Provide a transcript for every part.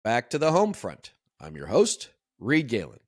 Back to the home front. I'm your host, Reed Galen.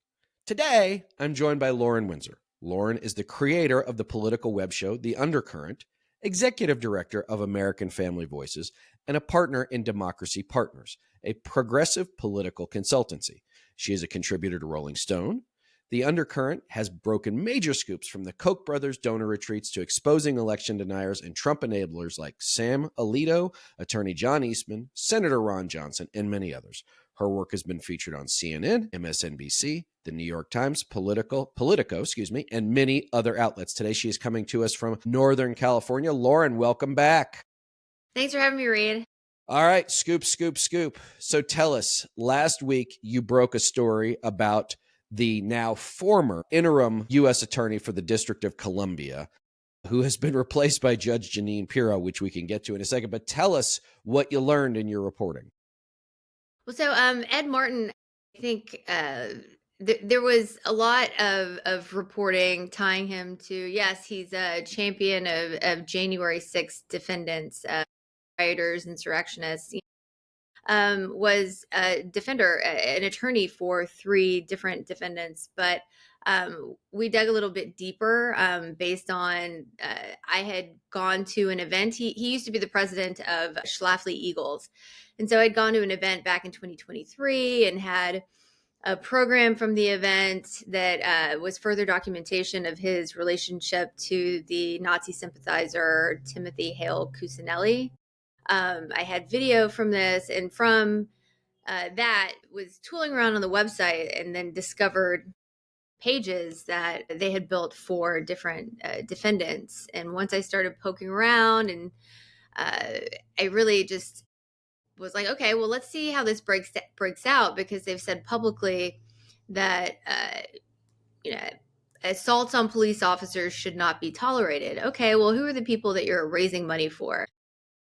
Today, I'm joined by Lauren Windsor. Lauren is the creator of the political web show, The Undercurrent, executive director of American Family Voices, and a partner in Democracy Partners, a progressive political consultancy. She is a contributor to Rolling Stone. The Undercurrent has broken major scoops from the Koch brothers donor retreats to exposing election deniers and Trump enablers like Sam Alito, Attorney John Eastman, Senator Ron Johnson, and many others. Her work has been featured on CNN, MSNBC, the New York Times, Politico, and many other outlets. Today, she is coming to us from Northern California. Lauren, welcome back. Thanks for having me, Reed. All right, scoop. So tell us, last week you broke a story about the now former interim U.S. Attorney for the District of Columbia, who has been replaced by Judge Jeanine Pirro, which we can get to in a second. But tell us what you learned in your reporting. Well, so Ed Martin, I think there was a lot of reporting tying him to, yes, he's a champion of January 6th defendants, rioters, insurrectionists. Was a defender, an attorney for 3 different defendants. But we dug a little bit deeper based on, I had gone to an event. He used to be the president of Schlafley Eagles. And so I'd gone to an event back in 2023 and had a program from the event that was further documentation of his relationship to the Nazi sympathizer Timothy Hale Cusinelli. I had video from this, and from that was tooling around on the website and then discovered pages that they had built for different defendants. And once I started poking around, and I really just was like, okay, well, let's see how this breaks out, because they've said publicly that assaults on police officers should not be tolerated. Okay, well, who are the people that you're raising money for?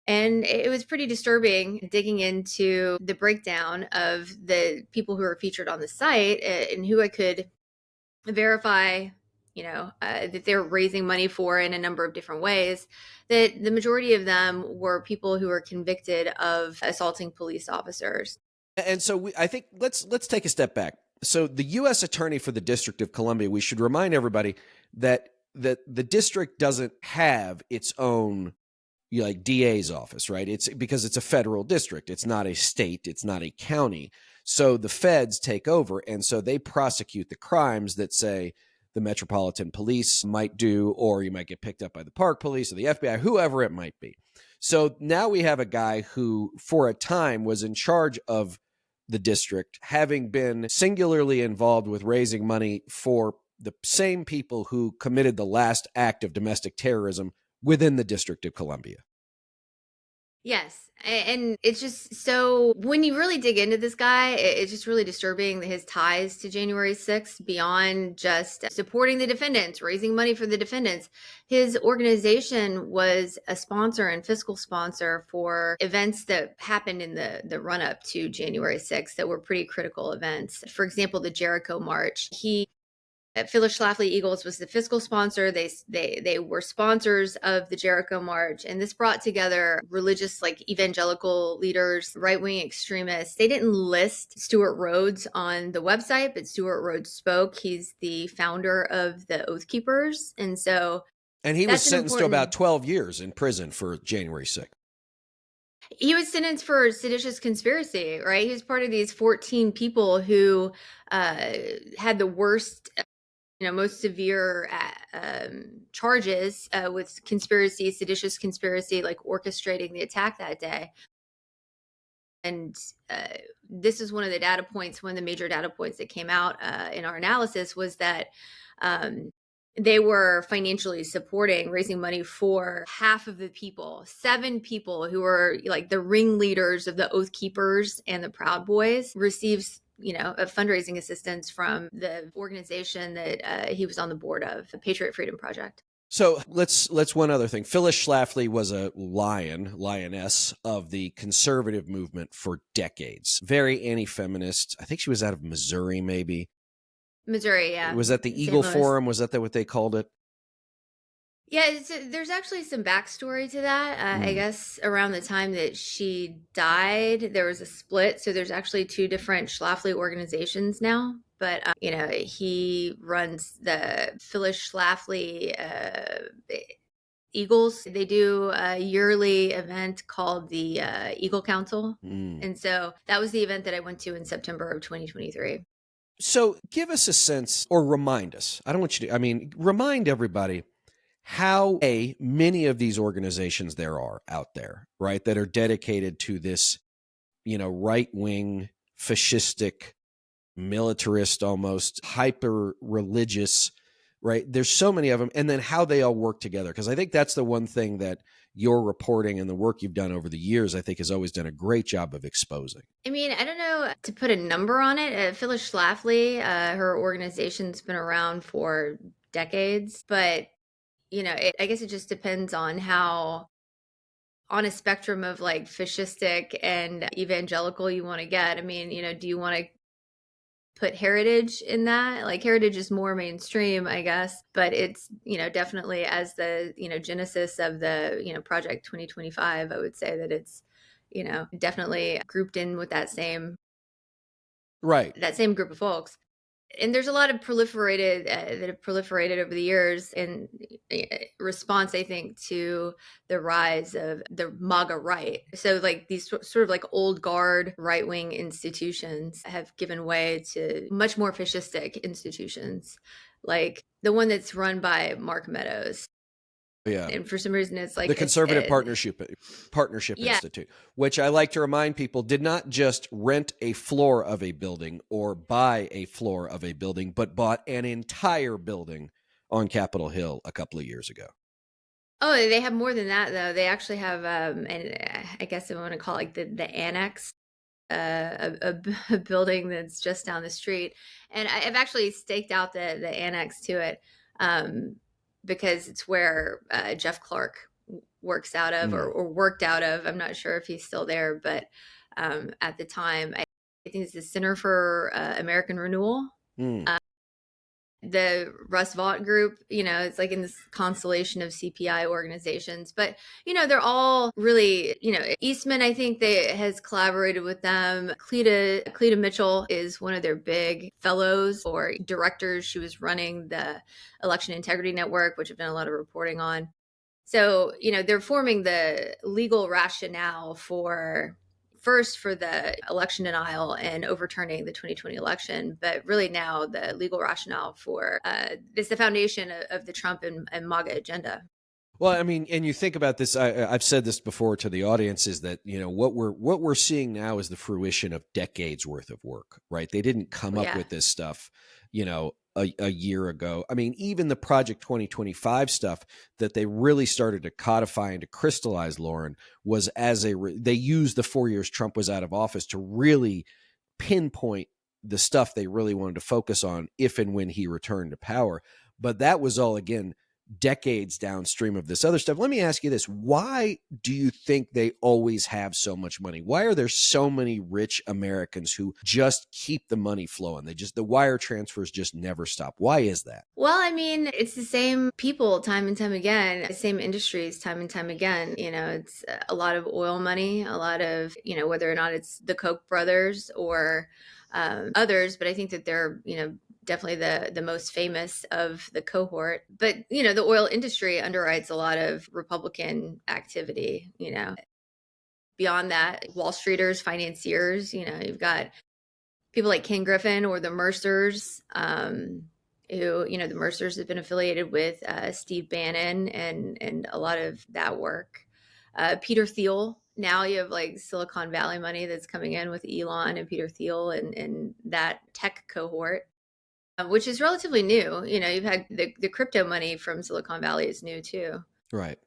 And it was pretty disturbing digging into the breakdown of the people who are featured on the site and who I could verify, that they're raising money for in a number of different ways. That the majority of them were people who were convicted of assaulting police officers. And so I think let's take a step back. So the U.S. Attorney for the District of Columbia, we should remind everybody that the district doesn't have its own DA's office, right? It's because it's a federal district. It's not a state. It's not a county. So the feds take over, and so they prosecute the crimes that, say, the Metropolitan Police might do, or you might get picked up by the Park Police or the FBI, whoever it might be. So now we have a guy who, for a time, was in charge of the district, having been singularly involved with raising money for the same people who committed the last act of domestic terrorism within the District of Columbia. Yes. And it's just, so when you really dig into this guy, it's just really disturbing, his ties to January 6th, beyond just supporting the defendants, raising money for the defendants. His organization was a sponsor and fiscal sponsor for events that happened in the run-up to January 6th that were pretty critical events. For example, the Jericho March. Phyllis Schlafley Eagles was the fiscal sponsor. They were sponsors of the Jericho March, and this brought together religious, evangelical leaders, right-wing extremists. They didn't list Stuart Rhodes on the website, but Stuart Rhodes spoke. He's the founder of the Oath Keepers, and he was sentenced to about 12 years in prison for January 6th. He was sentenced for seditious conspiracy, right? He was part of these 14 people who had the worst, most severe charges with conspiracy, seditious conspiracy, like orchestrating the attack that day. And this is one of the data points, one of the major data points that came out in our analysis, was that they were financially supporting, raising money for half of the people, 7 people who were like the ringleaders of the Oath Keepers and the Proud Boys, receives a fundraising assistance from the organization that he was on the board of, the Patriot Freedom Project. So let's one other thing. Phyllis Schlafly was a lioness of the conservative movement for decades. Very anti-feminist. I think she was out of Missouri, maybe. Missouri, yeah. Was that the Eagle Forum? Was that what they called it? Yeah, there's actually some backstory to that. I guess around the time that she died, there was a split. So there's actually two different Schlafly organizations now. But, he runs the Phyllis Schlafly Eagles. They do a yearly event called the Eagle Council. And so that was the event that I went to in September of 2023. So give us a sense, or remind us. I don't want you to, remind everybody how many of these organizations there are out there, right, that are dedicated to this, right-wing, fascistic, militarist, almost hyper religious, right? There's so many of them. And then how they all work together. Because I think that's the one thing that your reporting and the work you've done over the years, I think, has always done a great job of exposing. I mean, I don't know to put a number on it. Phyllis Schlafly, her organization's been around for decades, but I guess it just depends on how, on a spectrum of like fascistic and evangelical you want to get. I mean, do you want to put heritage in that? Like heritage is more mainstream, I guess, but it's, definitely as the, genesis of the, Project 2025, I would say that it's, definitely grouped in with that same group of folks. And there's a lot of proliferated that have proliferated over the years in response, I think, to the rise of the MAGA right. So like these sort of like old guard right-wing institutions have given way to much more fascistic institutions, like the one that's run by Mark Meadows. Yeah. And for some reason, it's like the Conservative Partnership Yeah. Institute, which I like to remind people did not just rent a floor of a building or buy a floor of a building, but bought an entire building on Capitol Hill a couple of years ago. Oh, they have more than that, though. They actually have, and I guess I want to call it like the annex, a building that's just down the street. And I've actually staked out the annex to it, because it's where Jeff Clark works out of, or worked out of. I'm not sure if he's still there, but at the time, I think it's the Center for American Renewal. The Russ Vought group, it's like in this constellation of CPI organizations, but they're all really, Eastman, I think has collaborated with them. Cleta Mitchell is one of their big fellows or directors. She was running the Election Integrity Network, which I've done a lot of reporting on. So, they're forming the legal rationale for the election denial and overturning the 2020 election, but really now the legal rationale for the foundation of the Trump and MAGA agenda. Well, I mean, and you think about this, I've said this before to the audience, is that, what we're seeing now is the fruition of decades worth of work, right? They didn't come up with this stuff, a year ago. I mean, even the Project 2025 stuff that they really started to codify and to crystallize, Lauren, was they used the 4 years Trump was out of office to really pinpoint the stuff they really wanted to focus on if and when he returned to power. But that was all, again, decades downstream of this other stuff. Let me ask you this. Why do you think they always have so much money? Why are there so many rich Americans who just keep the money flowing? The wire transfers just never stop. Why is that? Well, I mean, it's the same people time and time again, the same industries time and time again. It's a lot of oil money, a lot of, whether or not it's the Koch brothers or others, but I think that they're, definitely the most famous of the cohort. But, the oil industry underwrites a lot of Republican activity, Beyond that, Wall Streeters, financiers, you've got people like Ken Griffin or the Mercers, who, the Mercers have been affiliated with Steve Bannon and a lot of that work. Peter Thiel. Now you have like Silicon Valley money that's coming in with Elon and Peter Thiel and that tech cohort, which is relatively new. You've had the crypto money from Silicon Valley is new too. Right.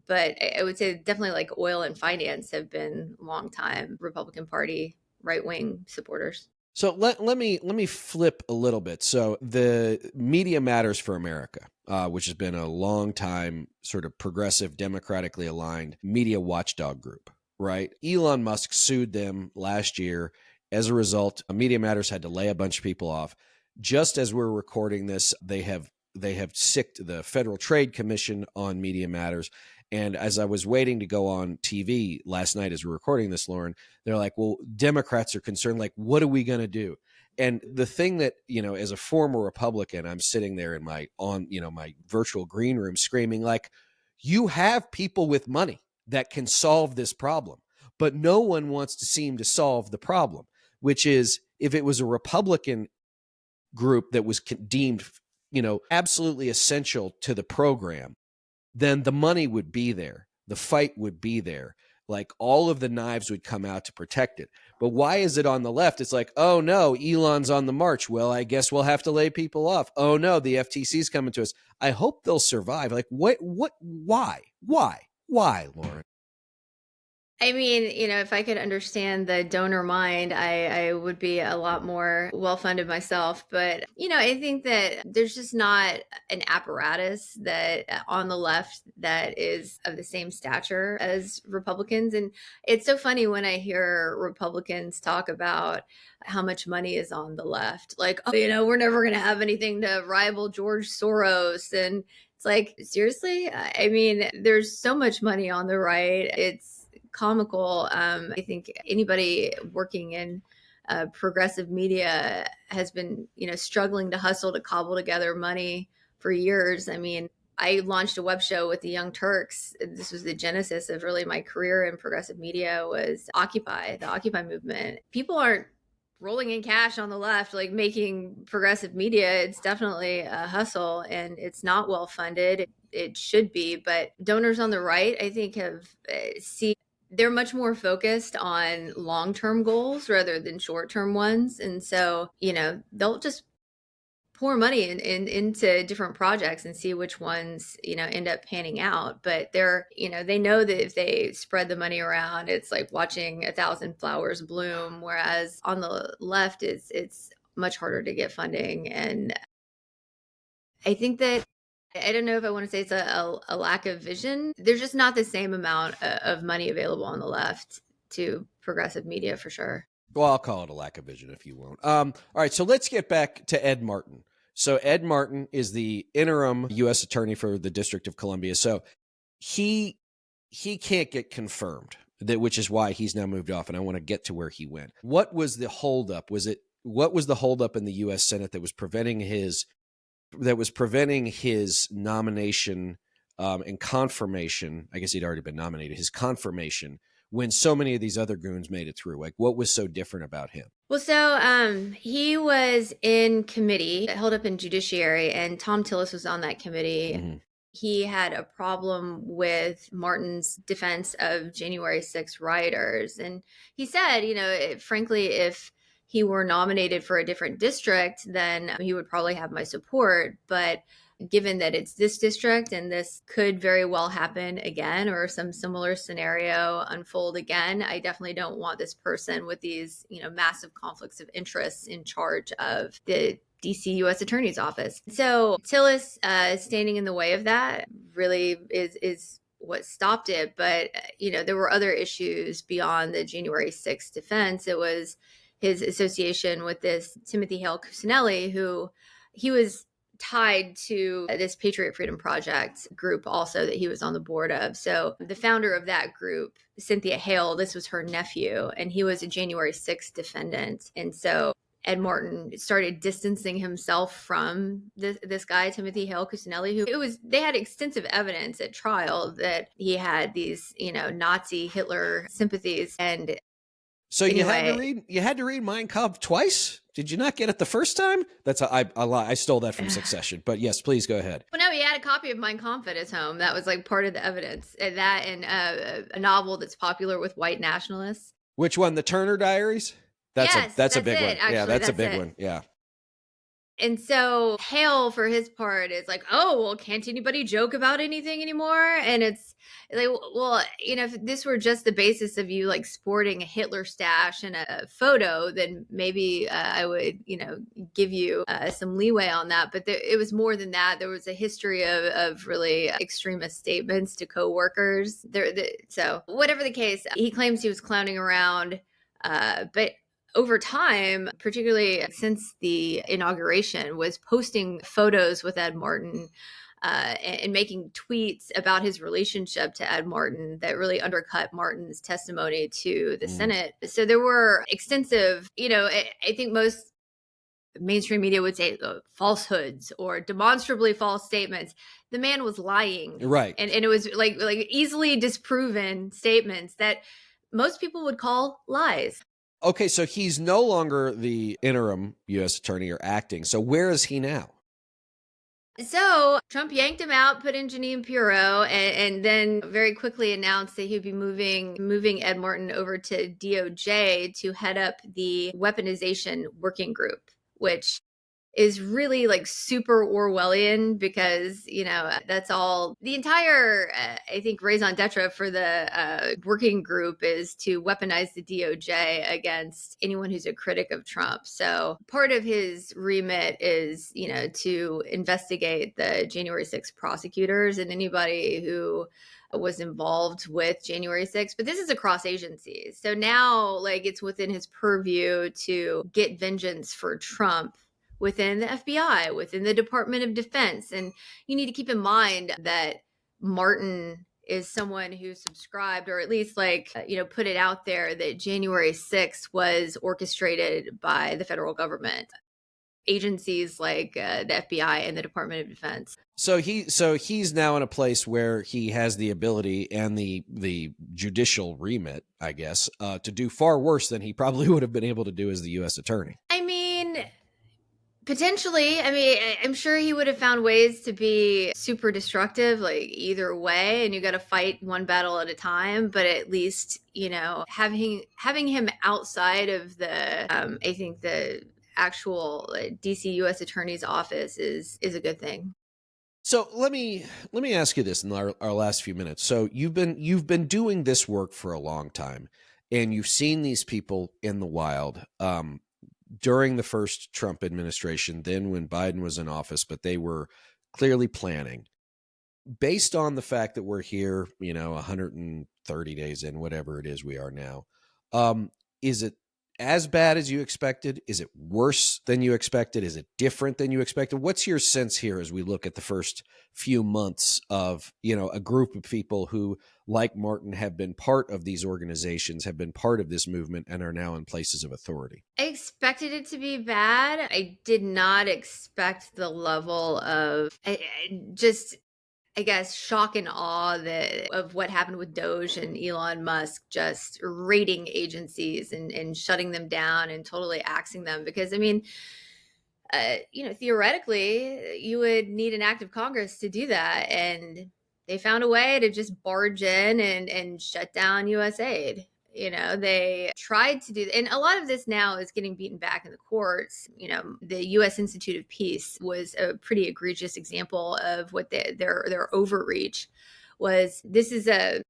But I would say definitely like oil and finance have been long time Republican Party right-wing supporters. So let me flip a little bit. So the Media Matters for America, which has been a long time sort of progressive, democratically aligned media watchdog group, right? Elon Musk sued them last year. As a result, Media Matters had to lay a bunch of people off. Just as we're recording this, they have sicked the Federal Trade Commission on media matters. And as I was waiting to go on TV last night as we're recording this, Lauren, they're like, well, Democrats are concerned, like, what are we going to do? And the thing that, as a former Republican, I'm sitting there in my virtual green room screaming, like, you have people with money that can solve this problem, but no one wants to seem to solve the problem, which is if it was a Republican group that was deemed, absolutely essential to the program, then the money would be there. The fight would be there. Like all of the knives would come out to protect it. But why is it on the left? It's like, oh no, Elon's on the march. Well, I guess we'll have to lay people off. Oh no, the FTC's coming to us. I hope they'll survive. Like why, Lauren? I mean, if I could understand the donor mind, I would be a lot more well-funded myself. But, I think that there's just not an apparatus that on the left that is of the same stature as Republicans. And it's so funny when I hear Republicans talk about how much money is on the left. Like, we're never going to have anything to rival George Soros. And it's like, seriously? I mean, there's so much money on the right. It's comical. I think anybody working in progressive media has been, struggling to hustle to cobble together money for years. I mean, I launched a web show with the Young Turks. This was the genesis of really my career in progressive media, was the Occupy movement. People aren't rolling in cash on the left, like making progressive media. It's definitely a hustle and it's not well funded. It should be, but donors on the right, I think, have they're much more focused on long-term goals rather than short-term ones. And so, they'll just pour money into different projects and see which ones, end up panning out. But they know that if they spread the money around, it's like watching 1,000 flowers bloom. Whereas on the left, it's much harder to get funding. And I think that, I don't know if I want to say it's a lack of vision. There's just not the same amount of money available on the left to progressive media, for sure. Well, I'll call it a lack of vision if you won't. All right, so let's get back to Ed Martin. So Ed Martin is the interim U.S. attorney for the District of Columbia. So he can't get confirmed, which is why he's now moved off, and I want to get to where he went. What was the holdup? What was the holdup in the U.S. Senate that was preventing his nomination and confirmation? I guess he'd already been nominated. His confirmation, when so many of these other goons made it through. Like, what was so different about him? Well, so he was in committee, held up in judiciary, and Tom Tillis was on that committee. Mm-hmm. He had a problem with Martin's defense of January 6th rioters. And he said, frankly, if he were nominated for a different district, then he would probably have my support. But given that it's this district and this could very well happen again, or some similar scenario unfold again, I definitely don't want this person with these, massive conflicts of interest in charge of the DC U.S. Attorney's Office. So Tillis standing in the way of that really is what stopped it. But, there were other issues beyond the January 6th defense. It was his association with this Timothy Hale Cusinelli, who he was tied to this Patriot Freedom Project group also that he was on the board of. So the founder of that group, Cynthia Hale, this was her nephew, and he was a January 6th defendant. And so Ed Martin started distancing himself from this guy, Timothy Hale Cusinelli, they had extensive evidence at trial that he had these, Nazi Hitler sympathies. And so anyway, you had to read Mein Kampf twice? Did you not get it the first time? I stole that from Succession. But yes, please go ahead. Well, no, he had a copy of Mein Kampf at his home. That was like part of the evidence. And that and a novel that's popular with white nationalists. Which one? The Turner Diaries? That's a big one. Actually, yeah, that's a big one. Yeah. And so Hale, for his part, is like, oh, well, can't anybody joke about anything anymore? And it's like, well, if this were just the basis of you like sporting a Hitler stash and a photo, then maybe I would, give you some leeway on that. But it was more than that. There was a history of really extremist statements to coworkers. So whatever the case, he claims he was clowning around. But over time, particularly since the inauguration, was posting photos with Ed Martin and making tweets about his relationship to Ed Martin that really undercut Martin's testimony to the Senate. So there were extensive, I think most mainstream media would say falsehoods or demonstrably false statements. The man was lying. Right. And it was like easily disproven statements that most people would call lies. Okay, so he's no longer the interim U.S. attorney or acting. So where is he now? So Trump yanked him out, put in Janine Pirro, and then very quickly announced that he'd be moving Ed Martin over to DOJ to head up the Weaponization Working Group, which is really like super Orwellian because, that's all the entire, I think, raison d'etre for the working group is to weaponize the DOJ against anyone who's a critic of Trump. So part of his remit is, to investigate the January 6th prosecutors and anybody who was involved with January 6th, but this is across agencies. So now it's within his purview to get vengeance for Trump within the FBI, within the Department of Defense. And you need to keep in mind that Martin is someone who subscribed, or at least put it out there that January 6th was orchestrated by the federal government, agencies like the FBI and the Department of Defense. So he's now in a place where he has the ability and the judicial remit, I guess, to do far worse than he probably would have been able to do as the U.S. attorney. I mean, potentially. I mean, I'm sure he would have found ways to be super destructive, either way, and you got to fight one battle at a time. But at least, having him outside of the, I think the actual DC U.S. Attorney's office is a good thing. So let me ask you this in our last few minutes. So you've been doing this work for a long time, and you've seen these people in the wild. During the first Trump administration, then when Biden was in office, but they were clearly planning. Based on the fact that we're here, 130 days in, whatever it is we are now, is it as bad as you expected? Is it worse than you expected? Is it different than you expected? What's your sense here as we look at the first few months of, a group of people who, like Martin, have been part of these organizations, have been part of this movement, and are now in places of authority? I expected it to be bad. I did not expect the level of I guess, shock and awe of what happened with Doge and Elon Musk just raiding agencies and shutting them down and totally axing them. Because, I mean, theoretically, you would need an act of Congress to do that. And they found a way to just barge in and shut down U.S. aid. They tried to do, and a lot of this now is getting beaten back in the courts. The U.S. Institute of Peace was a pretty egregious example of what their overreach was. This is a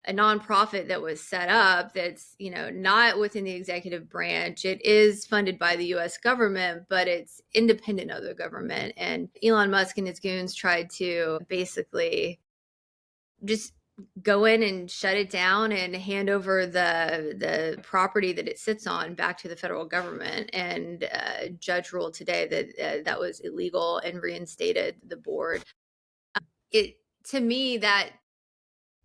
nonprofit that was set up that's, not within the executive branch. It is funded by the U.S. government, but it's independent of the government. And Elon Musk and his goons tried to basically just go in and shut it down and hand over the property that it sits on back to the federal government. And a judge ruled today that that was illegal and reinstated the board. To me, that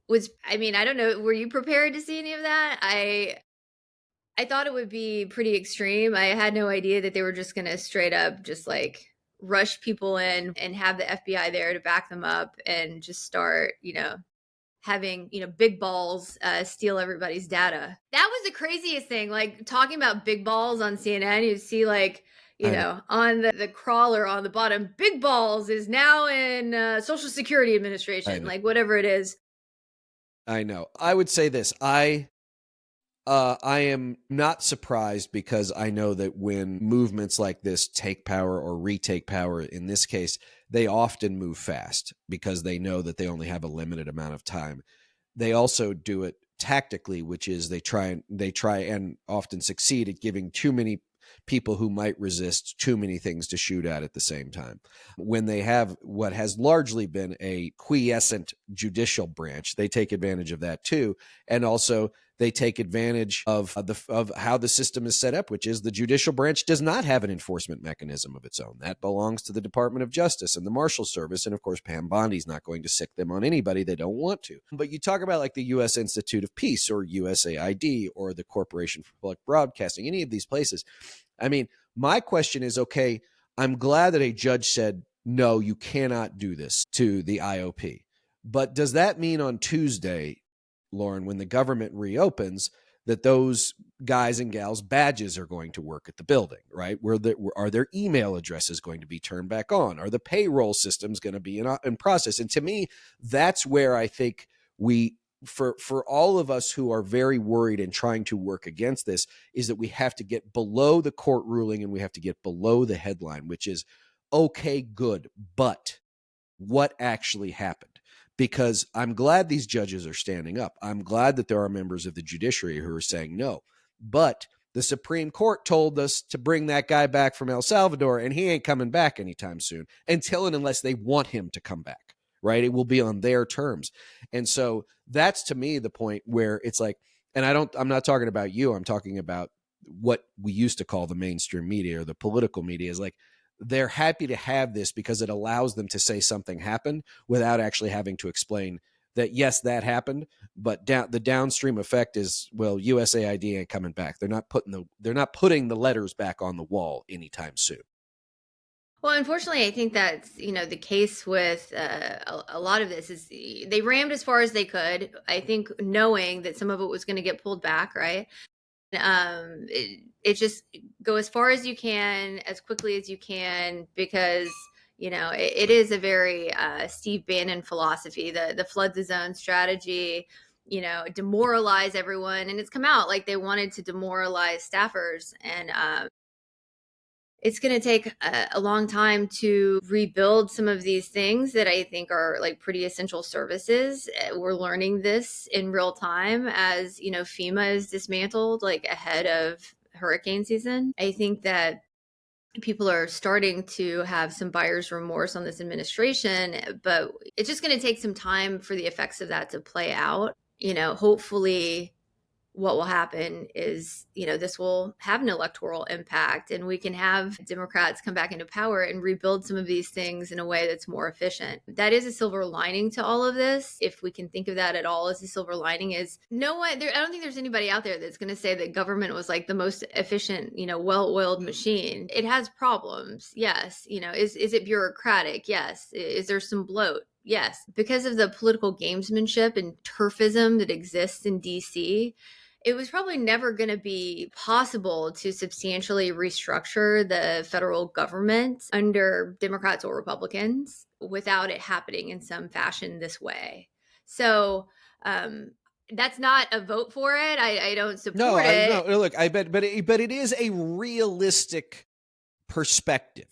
was, I mean, I don't know, were you prepared to see any of that? I thought it would be pretty extreme. I had no idea that they were just going to straight up just rush people in and have the FBI there to back them up and just start, having, big balls steal everybody's data. That was the craziest thing. Talking about big balls on CNN, you see on the crawler on the bottom, big balls is now in Social Security Administration, whatever it is. I know. I would say this. I am not surprised because I know that when movements like this take power or retake power, in this case, they often move fast because they know that they only have a limited amount of time. They also do it tactically, which is they try and often succeed at giving too many people who might resist too many things to shoot at the same time. When they have what has largely been a quiescent judicial branch, they take advantage of that too. And also they take advantage of how the system is set up, which is the judicial branch does not have an enforcement mechanism of its own. That belongs to the Department of Justice and the Marshal Service. And of course, Pam Bondi's not going to sick them on anybody they don't want to. But you talk about like the U.S. Institute of Peace or USAID or the Corporation for Public Broadcasting, any of these places. I mean, my question is, okay, I'm glad that a judge said, no, you cannot do this to the IOP. But does that mean on Tuesday, Lauren, when the government reopens, that those guys and gals' badges are going to work at the building, right? Are their email addresses going to be turned back on? Are the payroll systems going to be in process? And to me, that's where I think for all of us who are very worried and trying to work against this, is that we have to get below the court ruling and we have to get below the headline, which is, okay, good, but what actually happened? Because I'm glad these judges are standing up. I'm glad that there are members of the judiciary who are saying no. But the Supreme Court told us to bring that guy back from El Salvador, and he ain't coming back anytime soon until and unless they want him to come back, right? It will be on their terms. And so that's, to me, the point where it's like, and I'm not talking about you. I'm talking about what we used to call the mainstream media or the political media, is like, they're happy to have this because it allows them to say something happened without actually having to explain that, yes, that happened, but the downstream effect is, well, USAID ain't coming back. They're not putting the letters back on the wall anytime soon. Well, unfortunately, I think that's, the case with a lot of this is they rammed as far as they could, I think, knowing that some of it was going to get pulled back, right? It just go as far as you can, as quickly as you can, because it is a very Steve Bannon philosophy, the flood the zone strategy, demoralize everyone. And it's come out like they wanted to demoralize staffers, and it's going to take a long time to rebuild some of these things that I think are like pretty essential services. We're learning this in real time as, FEMA is dismantled like ahead of hurricane season. I think that people are starting to have some buyer's remorse on this administration, but it's just going to take some time for the effects of that to play out. Hopefully what will happen is, this will have an electoral impact, and we can have Democrats come back into power and rebuild some of these things in a way that's more efficient. That is a silver lining to all of this. If we can think of that at all as a silver lining, is I don't think there's anybody out there that's going to say that government was like the most efficient, well-oiled machine. It has problems. Yes. Is it bureaucratic? Yes. Is there some bloat? Yes. Because of the political gamesmanship and turfism that exists in DC, it was probably never going to be possible to substantially restructure the federal government under Democrats or Republicans without it happening in some fashion this way. So that's not a vote for it. I don't support it. No, look, I bet, but it is a realistic perspective,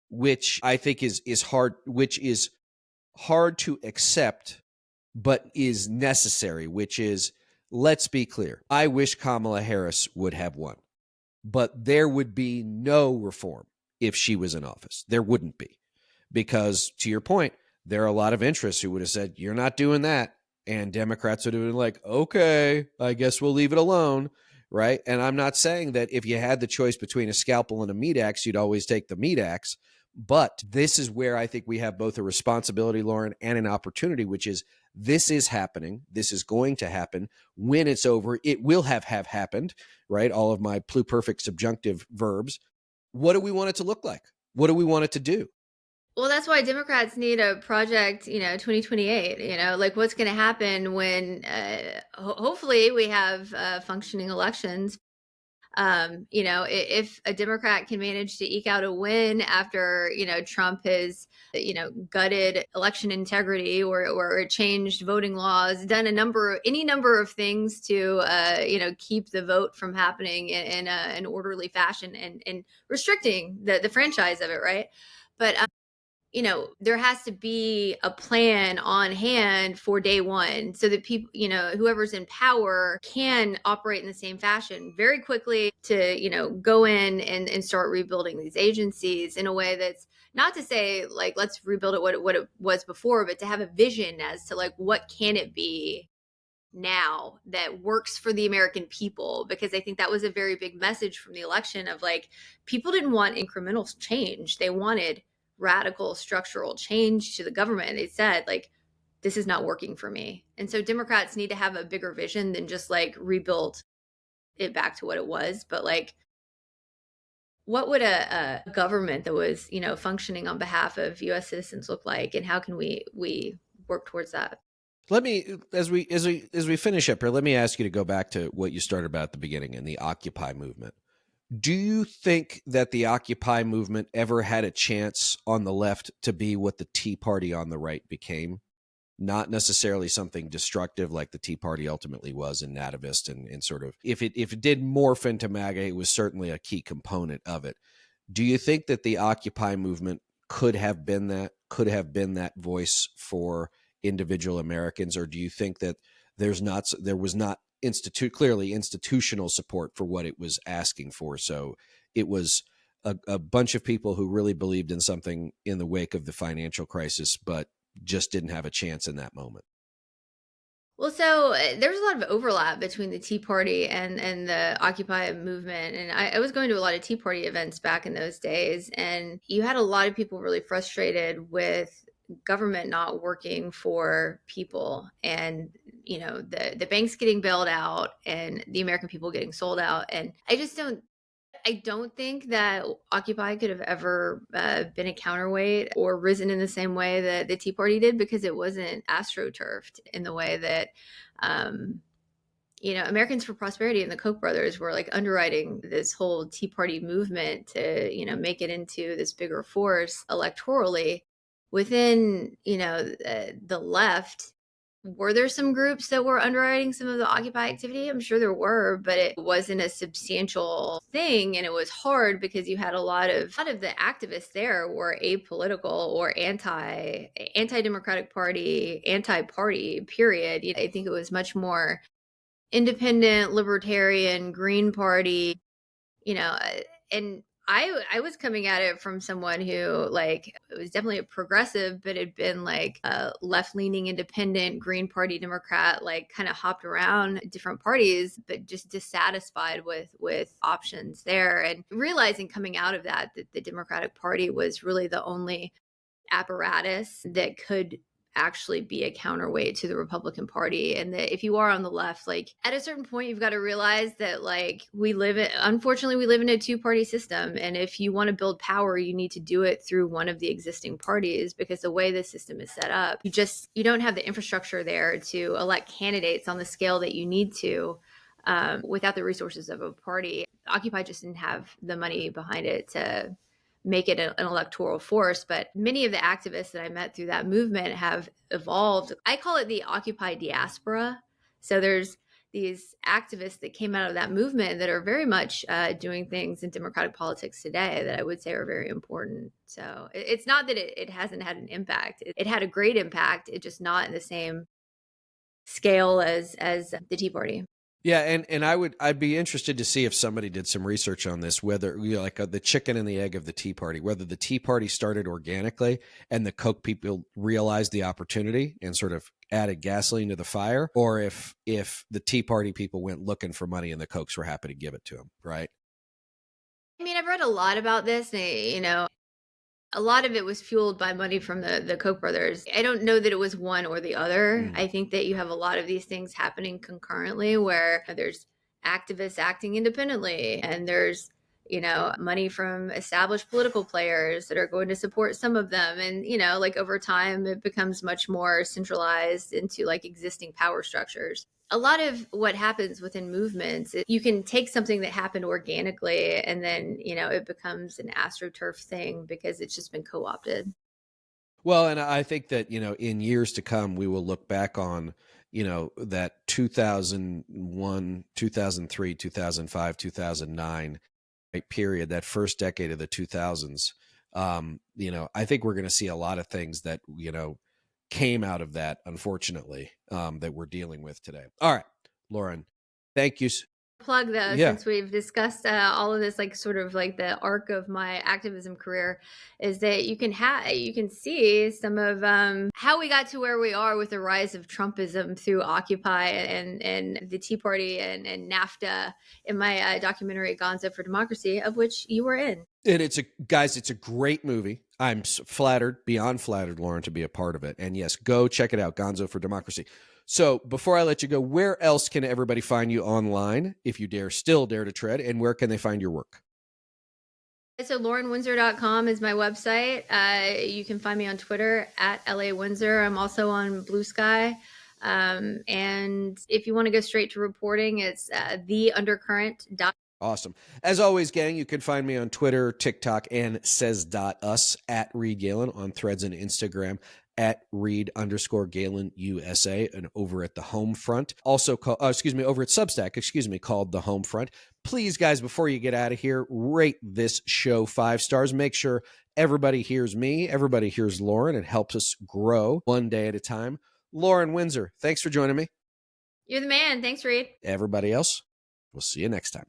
which I think is hard, which is hard to accept, but is necessary, which is, let's be clear. I wish Kamala Harris would have won, but there would be no reform if she was in office. There wouldn't be, because to your point, there are a lot of interests who would have said, you're not doing that. And Democrats would have been like, okay, I guess we'll leave it alone. Right. And I'm not saying that if you had the choice between a scalpel and a meatax, you'd always take the meatax. But this is where I think we have both a responsibility, Lauren, and an opportunity, which is, this is happening. This is going to happen. When it's over, it will have happened, right? All of my pluperfect subjunctive verbs. What do we want it to look like? What do we want it to do? Well, that's why Democrats need a project, 2028, like what's going to happen when hopefully we have functioning elections. If a Democrat can manage to eke out a win after, Trump has, gutted election integrity or changed voting laws, done any number of things to, keep the vote from happening in an orderly fashion and restricting the franchise of it, right? But there has to be a plan on hand for day one so that people, whoever's in power can operate in the same fashion very quickly to, go in and start rebuilding these agencies in a way that's not to say like, let's rebuild it what it was before, but to have a vision as to like, what can it be now that works for the American people, because I think that was a very big message from the election of like, people didn't want incremental change. They wanted radical structural change to the government. They said like, this is not working for me. And so Democrats need to have a bigger vision than just like rebuild it back to what it was. But like, what would a government that was, functioning on behalf of US citizens look like? And how can we work towards that? Let me, as we finish up here, let me ask you to go back to what you started about at the beginning and the Occupy movement. Do you think that the Occupy movement ever had a chance on the left to be what the Tea Party on the right became? Not necessarily something destructive like the Tea Party ultimately was in nativist and sort of, if it did morph into MAGA, it was certainly a key component of it. Do you think that the Occupy movement could have been that voice for individual Americans, or do you think that there was not clearly institutional support for what it was asking for? So it was a bunch of people who really believed in something in the wake of the financial crisis, but just didn't have a chance in that moment. Well, so there's a lot of overlap between the Tea Party and the Occupy movement. And I was going to a lot of Tea Party events back in those days. And you had a lot of people really frustrated with government not working for people, and the banks getting bailed out and the American people getting sold out. And I don't think that Occupy could have ever been a counterweight or risen in the same way that the Tea Party did, because it wasn't astroturfed in the way that, Americans for Prosperity and the Koch brothers were like underwriting this whole Tea Party movement to, make it into this bigger force electorally within, the left. Were there some groups that were underwriting some of the Occupy activity? I'm sure there were, but it wasn't a substantial thing. And it was hard because you had a lot of the activists there were apolitical or anti-democratic party, anti-party, period. I think it was much more independent, libertarian, Green Party, and I was coming at it from someone who like was definitely a progressive, but had been like a left-leaning independent Green Party Democrat, like kind of hopped around different parties, but just dissatisfied with options there, and realizing coming out of that the Democratic Party was really the only apparatus that could actually be a counterweight to the Republican Party. And that if you are on the left, like at a certain point, you've got to realize that like unfortunately, we live in a two-party system. And if you want to build power, you need to do it through one of the existing parties, because the way the system is set up, you don't have the infrastructure there to elect candidates on the scale that you need to without the resources of a party. Occupy just didn't have the money behind it to make it an electoral force. But many of the activists that I met through that movement have evolved. I call it the Occupy diaspora. So there's these activists that came out of that movement that are very much doing things in democratic politics today that I would say are very important. So it's not that it hasn't had an impact. It had a great impact. It's just not in the same scale as the Tea Party. Yeah, and I'd be interested to see if somebody did some research on this, whether the chicken and the egg of the Tea Party, whether the Tea Party started organically and the Koch people realized the opportunity and sort of added gasoline to the fire, or if the Tea Party people went looking for money and the Kochs were happy to give it to them, right? I mean, I've read a lot about this, and a lot of it was fueled by money from the Koch brothers. I don't know that it was one or the other. I think that you have a lot of these things happening concurrently, where there's activists acting independently, and there's money from established political players that are going to support some of them, and like over time it becomes much more centralized into like existing power structures. A lot of what happens within movements, you can take something that happened organically and then it becomes an astroturf thing because it's just been co-opted. Well, and I think that, in years to come, we will look back on, that 2001, 2003, 2005, 2009 period, that first decade of the 2000s. I think we're going to see a lot of things that, came out of that, unfortunately, that we're dealing with today. All right, Lauren, thank you. Plug though, Yeah. since we've discussed all of this, like sort of like the arc of my activism career, is that you can see some of how we got to where we are with the rise of Trumpism through Occupy and the Tea Party and NAFTA in my documentary Gonzo for Democracy, of which you were in. And it's a great movie. I'm flattered, beyond flattered, Lauren, to be a part of it. And yes, go check it out, Gonzo for Democracy. So before I let you go, where else can everybody find you online, if you still dare to tread, and where can they find your work? So laurenwindsor.com is my website. You can find me on Twitter at LA Windsor. I'm also on Blue Sky. And if you want to go straight to reporting, it's theundercurrent.com. Awesome. As always, gang, you can find me on Twitter, TikTok, and says.us at Reed Galen on Threads and Instagram at Reed_Galen USA and over at the Home Front. Also, over at Substack, called the Home Front. Please, guys, before you get out of here, rate this show 5 stars. Make sure everybody hears me, everybody hears Lauren. It helps us grow one day at a time. Lauren Windsor, thanks for joining me. You're the man. Thanks, Reed. Everybody else, we'll see you next time.